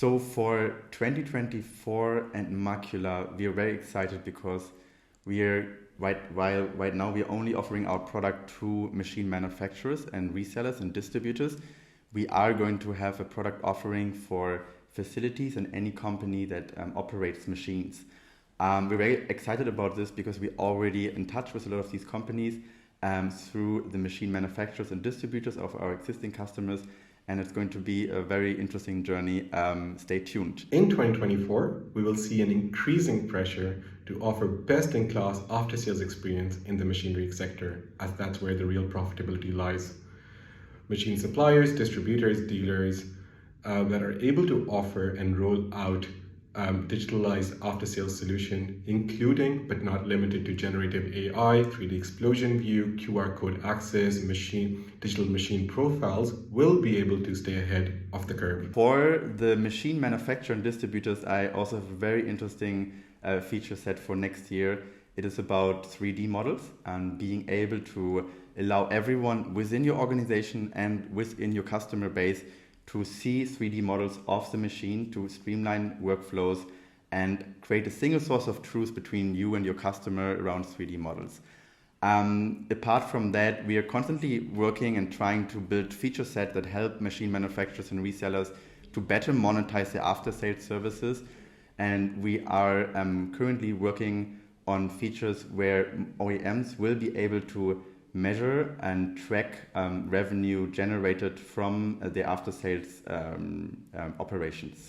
So for 2024 and Makula, we are very excited because we are right now we are only offering our product to machine manufacturers and resellers and distributors. We are going to have a product offering for facilities and any company that operates machines. We're very excited about this because we're already in touch with a lot of these companies through the machine manufacturers and distributors of our existing customers, and it's going to be a very interesting journey. Stay tuned. In 2024, we will see an increasing pressure to offer best-in-class after-sales experience in the machinery sector, as that's where the real profitability lies. Machine suppliers, distributors, dealers that are able to offer and roll out digitalized after-sales solution, including but not limited to generative AI, 3D explosion view, QR code access, digital machine profiles, will be able to stay ahead of the curve. For the machine manufacturer and distributors, I also have a very interesting feature set for next year. It is about 3D models and being able to allow everyone within your organization and within your customer base to see 3D models of the machine, to streamline workflows and create a single source of truth between you and your customer around 3D models. Apart from that, we are constantly working and trying to build feature sets that help machine manufacturers and resellers to better monetize their after-sales services. And we are currently working on features where OEMs will be able to measure and track revenue generated from their after-sales operations.